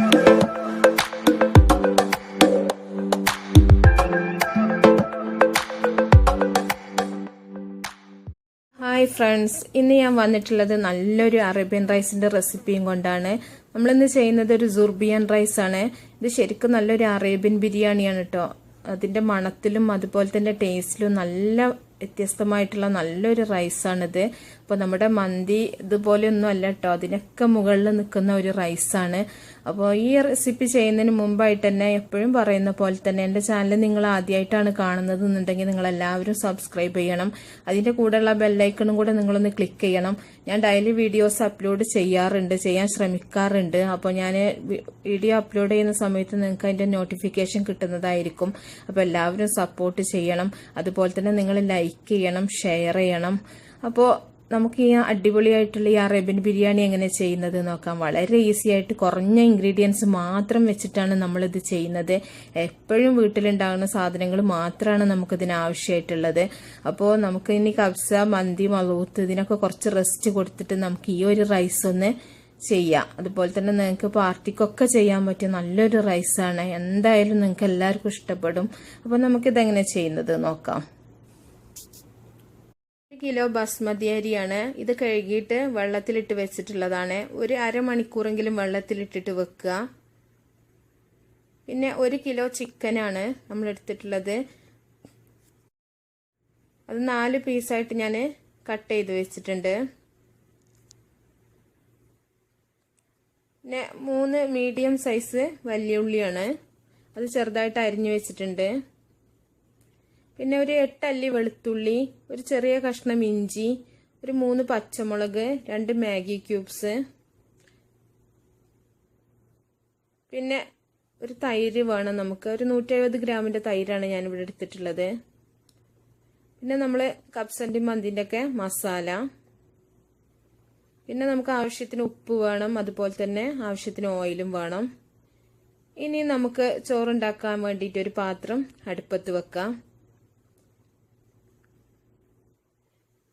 Hi friends, ഇന്ന് ഞാൻ വന്നിട്ടുള്ളത് നല്ലൊരു അറേബ്യൻ റൈസിന്റെ റെസിപ്പിയും കൊണ്ടാണ്. നമ്മളിന്ന് ചെയ്യുന്നത് ഒരു സുർബിയൻ റൈസ് ആണ്. ഇത് ശരിക്കും നല്ലൊരു അറേബ്യൻ ബിരിയാണിയാണ് കേട്ടോ. അതിന്റെ മണത്തിലും അതുപോലെ തന്നെ ടേസ്റ്റിലും നല്ല വ്യത്യസ്തമായിട്ടുള്ള നല്ലൊരു റൈസാണിത്. അപ്പോൾ നമ്മുടെ മന്തി ഇതുപോലെയൊന്നും അല്ല കേട്ടോ, അതിനൊക്കെ മുകളിൽ നിൽക്കുന്ന ഒരു റൈസാണ്. അപ്പോൾ ഈ റെസിപ്പി ചെയ്യുന്നതിന് മുമ്പായിട്ട് തന്നെ എപ്പോഴും പറയുന്ന പോലെ തന്നെ എൻ്റെ ചാനൽ നിങ്ങൾ ആദ്യമായിട്ടാണ് കാണുന്നത് എന്നുണ്ടെങ്കിൽ നിങ്ങൾ എല്ലാവരും സബ്സ്ക്രൈബ് ചെയ്യണം. അതിൻ്റെ കൂടെയുള്ള ബെല്ലൈക്കണും കൂടെ നിങ്ങളൊന്ന് ക്ലിക്ക് ചെയ്യണം. ഞാൻ ഡെയിലി വീഡിയോസ് അപ്ലോഡ് ചെയ്യാൻ ശ്രമിക്കാറുണ്ട്. അപ്പോൾ ഞാൻ വീഡിയോ അപ്ലോഡ് ചെയ്യുന്ന സമയത്ത് നിങ്ങൾക്ക് അതിൻ്റെ നോട്ടിഫിക്കേഷൻ കിട്ടുന്നതായിരിക്കും. അപ്പോൾ എല്ലാവരും സപ്പോർട്ട് ചെയ്യണം. അതുപോലെ തന്നെ നിങ്ങൾ ലൈക്ക് ചെയ്യണം, ഷെയർ ചെയ്യണം. അപ്പോൾ നമുക്ക് ഈ അടിപൊളിയായിട്ടുള്ള ഈ അറേബ്യൻ ബിരിയാണി എങ്ങനെ ചെയ്യുന്നത് നോക്കാം. വളരെ ഈസി ആയിട്ട് കുറഞ്ഞ ഇൻഗ്രീഡിയൻസ് മാത്രം വെച്ചിട്ടാണ് നമ്മളിത് ചെയ്യുന്നത്. എപ്പോഴും വീട്ടിലുണ്ടാകുന്ന സാധനങ്ങൾ മാത്രമാണ് നമുക്കിതിന് ആവശ്യമായിട്ടുള്ളത്. അപ്പോൾ നമുക്ക് ഇനി കബ്സ, മന്തി, മലൂത്ത് ഇതിനൊക്കെ കുറച്ച് റെസ്റ്റ് കൊടുത്തിട്ട് നമുക്ക് ഈ ഒരു റൈസ് ഒന്ന് ചെയ്യാം. അതുപോലെ തന്നെ നിങ്ങൾക്ക് പാർട്ടിക്കൊക്കെ ചെയ്യാൻ പറ്റിയ നല്ലൊരു റൈസാണ്. എന്തായാലും നിങ്ങൾക്ക് എല്ലാവർക്കും ഇഷ്ടപ്പെടും. അപ്പോൾ നമുക്കിതെങ്ങനെ ചെയ്യുന്നത് നോക്കാം. 1 കിലോ ബസ്മതി അരിയാണ്. ഇത് കഴുകിയിട്ട് വെള്ളത്തിലിട്ട് വെച്ചിട്ടുള്ളതാണ്. ഒരു അരമണിക്കൂറെങ്കിലും വെള്ളത്തിലിട്ടിട്ട് വെക്കുക. പിന്നെ 1 കിലോ ചിക്കനാണ് നമ്മൾ എടുത്തിട്ടുള്ളത്. അത് 4 പീസായിട്ട് ഞാൻ കട്ട് ചെയ്ത് വെച്ചിട്ടുണ്ട്. പിന്നെ 3 മീഡിയം സൈസ് വലിയ ഉള്ളിയാണ്, അത് ചെറുതായിട്ട് അരിഞ്ഞു വെച്ചിട്ടുണ്ട്. പിന്നെ ഒരു 8 അല്ലി വെളുത്തുള്ളി, ഒരു ചെറിയ കഷ്ണം ഇഞ്ചി, ഒരു 3 പച്ചമുളക്, 2 മാഗി ക്യൂബ്സ്, പിന്നെ ഒരു തൈര് വേണം നമുക്ക്. ഒരു 150 ഗ്രാമിൻ്റെ തൈരാണ് ഞാനിവിടെ എടുത്തിട്ടുള്ളത്. പിന്നെ നമ്മൾ കബ്സൻ്റെ മന്തിൻ്റെ ഒക്കെ മസാല, പിന്നെ നമുക്ക് ആവശ്യത്തിന് ഉപ്പ് വേണം, അതുപോലെ തന്നെ ആവശ്യത്തിന് ഓയിലും വേണം. ഇനി നമുക്ക് ചോറുണ്ടാക്കാൻ വേണ്ടിയിട്ട് ഒരു പാത്രം അടുപ്പത്ത് വെക്കാം.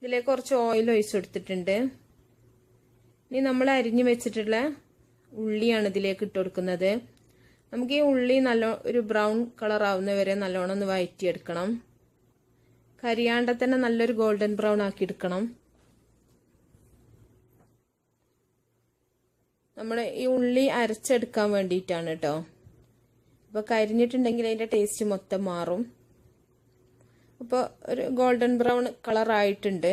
ഇതിലേക്ക് കുറച്ച് ഓയിൽ ഒഴിച്ചു കൊടുത്തിട്ടുണ്ട്. ഇനി നമ്മൾ അരിഞ്ഞു വെച്ചിട്ടുള്ള ഉള്ളിയാണ് ഇതിലേക്ക് ഇട്ട് കൊടുക്കുന്നത്. നമുക്ക് ഈ ഉള്ളി ഒരു ബ്രൗൺ കളർ ആവുന്ന വരെ നല്ലോണം ഒന്ന് വഴറ്റിയെടുക്കണം. കരിയാണ്ട തന്നെ നല്ലൊരു ഗോൾഡൻ ബ്രൗൺ ആക്കി എടുക്കണം. നമ്മൾ ഈ ഉള്ളി അരച്ചെടുക്കാൻ വേണ്ടിയിട്ടാണ് കേട്ടോ. അപ്പോൾ കരിഞ്ഞിട്ടുണ്ടെങ്കിൽ അതിൻ്റെ ടേസ്റ്റ് മൊത്തം മാറും. അപ്പോൾ ഒരു ഗോൾഡൻ ബ്രൗൺ കളർ ആയിട്ടുണ്ട്.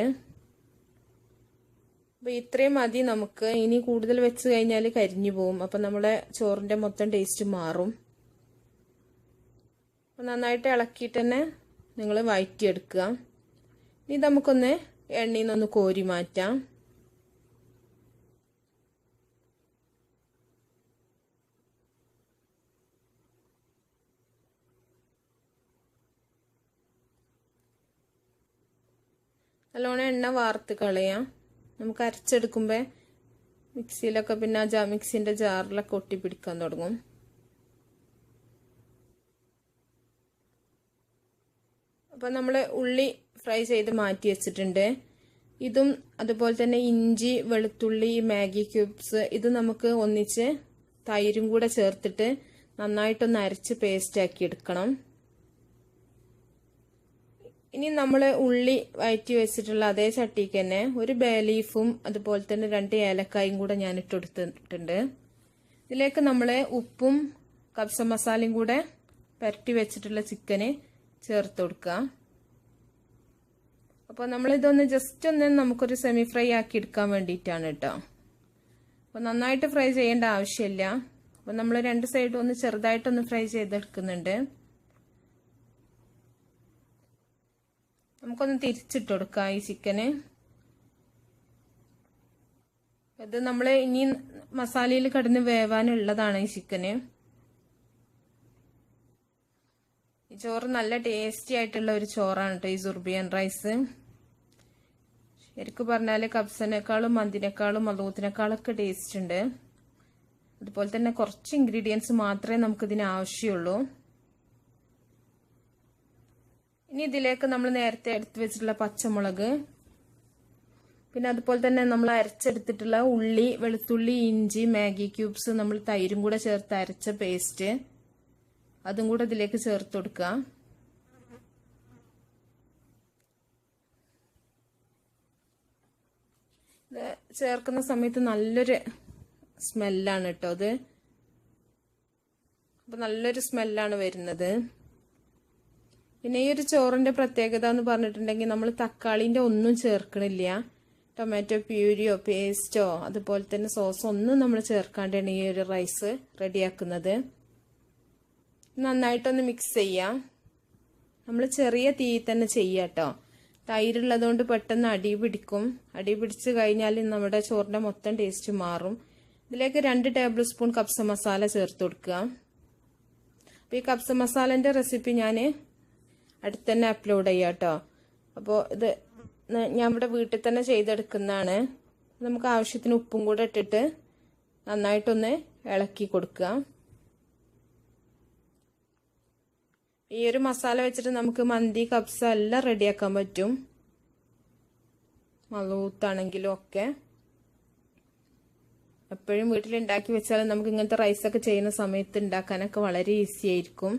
അപ്പോൾ ഇത്രയും മതി നമുക്ക്. ഇനി കൂടുതൽ വെച്ച് കഴിഞ്ഞാൽ കരിഞ്ഞു പോകും. അപ്പോൾ നമ്മുടെ ചോറിൻ്റെ മൊത്തം ടേസ്റ്റ് മാറും. അപ്പോൾ നന്നായിട്ട് ഇളക്കിയിട്ട് തന്നെ നിങ്ങൾ വഴറ്റിയെടുക്കുക. ഇനി നമുക്കൊന്ന് എണ്ണയിൽ നിന്നൊന്ന് കോരി മാറ്റാം. നല്ലോണം എണ്ണ വാർത്ത് കളയാം. നമുക്ക് അരച്ചെടുക്കുമ്പോൾ മിക്സിയിലൊക്കെ പിന്നെ മിക്സിൻ്റെ ജാറിലൊക്കെ ഒട്ടിപ്പിടിക്കാൻ തുടങ്ങും. അപ്പോൾ നമ്മൾ ഉള്ളി ഫ്രൈ ചെയ്ത് മാറ്റി വെച്ചിട്ടുണ്ട്. ഇതും അതുപോലെ തന്നെ ഇഞ്ചി, വെളുത്തുള്ളി, മാഗി ക്യൂബ്സ് ഇത് നമുക്ക് ഒന്നിച്ച് തൈരും കൂടെ ചേർത്തിട്ട് നന്നായിട്ടൊന്ന് അരച്ച് പേസ്റ്റ് ആക്കി എടുക്കണം. ഇനി നമ്മൾ ഉള്ളി വഴറ്റി വെച്ചിട്ടുള്ള അതേ ചട്ടിക്ക് തന്നെ ഒരു ബേ ലീഫും അതുപോലെ തന്നെ 2 ഏലക്കായും കൂടെ ഞാൻ ഇട്ടെടുത്തിട്ടുണ്ട്. ഇതിലേക്ക് നമ്മൾ ഉപ്പും കബ്സ മസാലയും കൂടെ പുരട്ടി വെച്ചിട്ടുള്ള ചിക്കന് ചേർത്ത് കൊടുക്കുക. അപ്പോൾ നമ്മളിതൊന്ന് ജസ്റ്റ് ഒന്ന് നമുക്കൊരു സെമി ഫ്രൈ ആക്കി എടുക്കാൻ വേണ്ടിയിട്ടാണ് കേട്ടോ. അപ്പോൾ നന്നായിട്ട് ഫ്രൈ ചെയ്യേണ്ട ആവശ്യമില്ല. അപ്പോൾ നമ്മൾ 2 സൈഡും ഒന്ന് ചെറുതായിട്ടൊന്ന് ഫ്രൈ ചെയ്തെടുക്കുന്നുണ്ട്. നമുക്കൊന്ന് തിരിച്ചിട്ട് കൊടുക്കാം ഈ ചിക്കന്. ഇത് നമ്മൾ ഇനി മസാലയിൽ കിടന്ന് വേവാനുള്ളതാണ് ഈ ചിക്കന്. ഈ ചോറ് നല്ല ടേസ്റ്റി ആയിട്ടുള്ള ഒരു ചോറാണ് കേട്ടോ ഈ സുർബിയൻ റൈസ്. ശരിക്കും പറഞ്ഞാൽ കബ്സനേക്കാളും മന്തിനേക്കാളും മലൂത്തിനേക്കാളൊക്കെ ടേസ്റ്റ് ഉണ്ട്. അതുപോലെ തന്നെ കുറച്ച് ഇൻഗ്രീഡിയൻസ് മാത്രമേ നമുക്കിതിന് ആവശ്യമുള്ളൂ. ഇനി ഇതിലേക്ക് നമ്മൾ നേരത്തെ എടുത്ത് വെച്ചിട്ടുള്ള പച്ചമുളക്, പിന്നെ അതുപോലെ തന്നെ നമ്മൾ അരച്ചെടുത്തിട്ടുള്ള ഉള്ളി, വെളുത്തുള്ളി, ഇഞ്ചി, മാഗി ക്യൂബ്സ്, നമ്മൾ തൈരും കൂടെ ചേർത്ത് അരച്ച പേസ്റ്റ് അതും കൂടെ ഇതിലേക്ക് ചേർത്ത് കൊടുക്കുക. ചേർക്കുന്ന സമയത്ത് നല്ലൊരു സ്മെല്ലാണ് കേട്ടോ അത്. അപ്പം നല്ലൊരു സ്മെല്ലാണ് വരുന്നത്. പിന്നെ ഈ ഒരു ചോറിൻ്റെ പ്രത്യേകത എന്ന് പറഞ്ഞിട്ടുണ്ടെങ്കിൽ നമ്മൾ തക്കാളിൻ്റെ ഒന്നും ചേർക്കണില്ല. ടൊമാറ്റോ പ്യൂരിയോ പേസ്റ്റോ അതുപോലെ തന്നെ സോസോ ഒന്നും നമ്മൾ ചേർക്കാണ്ടാണ് ഈ ഒരു റൈസ് റെഡിയാക്കുന്നത്. നന്നായിട്ടൊന്ന് മിക്സ് ചെയ്യാം. നമ്മൾ ചെറിയ തീ തന്നെ ചെയ്യാം കേട്ടോ. തൈരുള്ളതുകൊണ്ട് പെട്ടെന്ന് അടി പിടിക്കും. അടി പിടിച്ച് കഴിഞ്ഞാൽ നമ്മുടെ ചോറിൻ്റെ മൊത്തം ടേസ്റ്റ് മാറും. ഇതിലേക്ക് 2 ടേബിൾ സ്പൂൺ കപ്സ മസാല ചേർത്ത് കൊടുക്കുക. അപ്പോൾ ഈ കപ്സ മസാലൻ്റെ റെസിപ്പി ഞാൻ അടുത്ത് തന്നെ അപ്ലോഡ് ചെയ്യാം കേട്ടോ. അപ്പോൾ ഇത് ഞാൻ ഇവിടെ വീട്ടിൽ തന്നെ ചെയ്തെടുക്കുന്നതാണ്. നമുക്ക് ആവശ്യത്തിന് ഉപ്പും കൂടെ ഇട്ടിട്ട് നന്നായിട്ടൊന്ന് ഇളക്കി കൊടുക്കുക. ഈ ഒരു മസാല വെച്ചിട്ട് നമുക്ക് മന്തി, കബ്സ എല്ലാം റെഡിയാക്കാൻ പറ്റും. മലൂത്താണെങ്കിലും ഒക്കെ എപ്പോഴും വീട്ടിലുണ്ടാക്കി വെച്ചാൽ നമുക്ക് ഇങ്ങനത്തെ റൈസൊക്കെ ചെയ്യുന്ന സമയത്ത് ഉണ്ടാക്കാനൊക്കെ വളരെ ഈസി ആയിരിക്കും.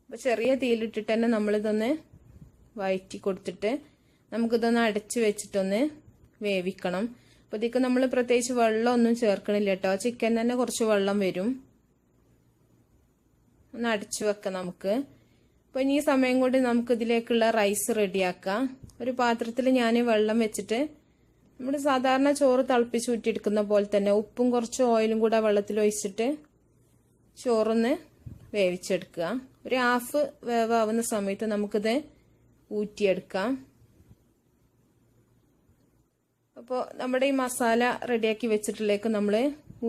അപ്പോൾ ചെറിയ തീയിലിട്ടിട്ട് തന്നെ നമ്മളിതൊന്ന് വഴറ്റി കൊടുത്തിട്ട് നമുക്കിതൊന്ന് അടച്ച് വെച്ചിട്ടൊന്ന് വേവിക്കണം. അപ്പോൾ ഇതിക്ക് നമ്മൾ പ്രത്യേകിച്ച് വെള്ളമൊന്നും ചേർക്കണില്ല കേട്ടോ. ചിക്കൻ തന്നെ കുറച്ച് വെള്ളം വരും. ഒന്ന് അടച്ചു വെക്കാം നമുക്ക്. അപ്പോൾ ഇനി ഈ സമയം കൊണ്ട് നമുക്ക് ഇതിലേക്കുള്ള റൈസ് റെഡിയാക്കാം. ഒരു പാത്രത്തിൽ ഞാൻ വെള്ളം വെച്ചിട്ട് നമ്മൾ സാധാരണ ചോറ് തിളപ്പിച്ച് ഊറ്റിയെടുക്കുന്ന പോലെ തന്നെ ഉപ്പും കുറച്ച് ഓയിലും കൂടെ വെള്ളത്തിൽ ഒഴിച്ചിട്ട് ചോറൊന്ന് വേവിച്ചെടുക്കുക. ഒരു ഹാഫ് വേവാവുന്ന സമയത്ത് നമുക്കിത് ഊറ്റിയെടുക്കാം. അപ്പോൾ നമ്മുടെ ഈ മസാല റെഡിയാക്കി വെച്ചിട്ടുള്ളേക്ക് നമ്മൾ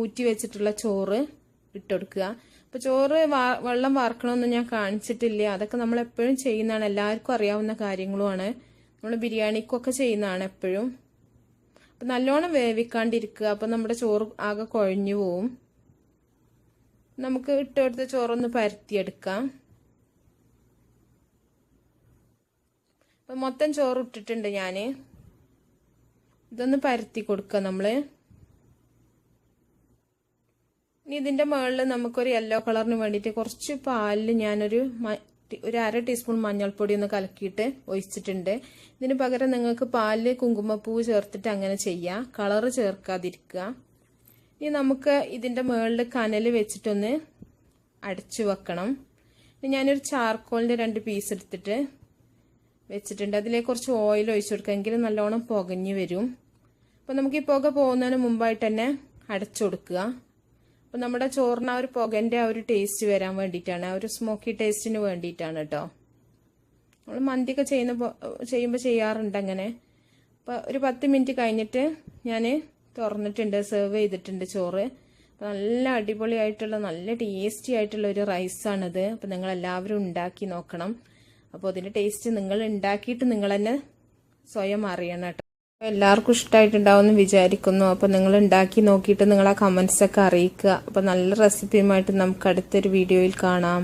ഊറ്റി വെച്ചിട്ടുള്ള ചോറ് ഇട്ടുകൊടുക്കുക. അപ്പോൾ ചോറ് വെള്ളം വാർക്കണമെന്ന് ഞാൻ കാണിച്ചിട്ടില്ല. അതൊക്കെ നമ്മൾ എപ്പോഴും ചെയ്യുന്നതാണ്, എല്ലാവർക്കും അറിയാവുന്ന കാര്യങ്ങളുമാണ്. നമ്മൾ ബിരിയാണിക്കൊക്കെ ചെയ്യുന്നതാണ് എപ്പോഴും. അപ്പം നല്ലോണം വേവിക്കാണ്ടിരിക്കുക. അപ്പം നമ്മുടെ ചോറ് ആകെ കുഴഞ്ഞു പോവും. നമുക്ക് ഇട്ടെടുത്ത ചോറൊന്ന് പരത്തിയെടുക്കാം. അപ്പം മൊത്തം ചോറ് ഇട്ടിട്ടുണ്ട് ഞാൻ. ഇതൊന്ന് പരത്തി കൊടുക്കുക നമ്മൾ. ഇനി ഇതിൻ്റെ മുകളിൽ നമുക്കൊരു യെല്ലോ കളറിന് വേണ്ടിയിട്ട് കുറച്ച് പാലിൽ ഞാനൊരു 1/2 ടീസ്പൂൺ മഞ്ഞൾപ്പൊടി ഒന്ന് കലക്കിയിട്ട് ഒഴിച്ചിട്ടുണ്ട്. ഇതിന് പകരം നിങ്ങൾക്ക് പാലിൽ കുങ്കുമപ്പൂവ് ചേർത്തിട്ട് അങ്ങനെ ചെയ്യാം, കളറ് ചേർക്കാതിരിക്കുക. ഇനി നമുക്ക് ഇതിൻ്റെ മുകളിൽ കനൽ വെച്ചിട്ടൊന്ന് അടച്ചു വെക്കണം. ഇനി ഞാനൊരു ചാർക്കോളിൻ്റെ 2 പീസ് എടുത്തിട്ട് വെച്ചിട്ടുണ്ട്. അതിലേക്ക് കുറച്ച് ഓയിൽ ഒഴിച്ചു കൊടുക്കുക, എങ്കിലും നല്ലോണം പുകഞ്ഞു വരും. അപ്പോൾ നമുക്ക് ഈ പുക പോകുന്നതിന് മുമ്പായിട്ട് തന്നെ അടച്ചു കൊടുക്കുക. അപ്പോൾ നമ്മുടെ ചോറിന് ആ ഒരു പുകൻ്റെ ആ ഒരു ടേസ്റ്റ് വരാൻ വേണ്ടിയിട്ടാണ്, ആ ഒരു സ്മോക്കി ടേസ്റ്റിന് വേണ്ടിയിട്ടാണ് കേട്ടോ. നമ്മൾ മന്തിയൊക്കെ ചെയ്യുമ്പോൾ ചെയ്യാറുണ്ട് അങ്ങനെ. അപ്പോൾ ഒരു 10 മിനിറ്റ് കഴിഞ്ഞിട്ട് ഞാൻ തുറന്നിട്ടുണ്ട്, സെർവ് ചെയ്തിട്ടുണ്ട് ചോറ്. അപ്പോൾ നല്ല അടിപൊളിയായിട്ടുള്ള നല്ല ടേസ്റ്റി ആയിട്ടുള്ള ഒരു റൈസാണിത്. അപ്പോൾ നിങ്ങളെല്ലാവരും ഉണ്ടാക്കി നോക്കണം. അപ്പോൾ അതിൻ്റെ ടേസ്റ്റ് നിങ്ങൾ ഉണ്ടാക്കിയിട്ട് നിങ്ങൾ തന്നെ സ്വയം അറിയണം കേട്ടോ. എല്ലാവർക്കും ഇഷ്ടമായിട്ടുണ്ടാവുമെന്ന് വിചാരിക്കുന്നു. അപ്പോൾ നിങ്ങൾ ഉണ്ടാക്കി നോക്കിയിട്ട് നിങ്ങളാ കമൻസൊക്കെ അറിയിക്കുക. അപ്പോൾ നല്ല റെസിപ്പിയുമായിട്ട് നമുക്ക് അടുത്തൊരു വീഡിയോയിൽ കാണാം.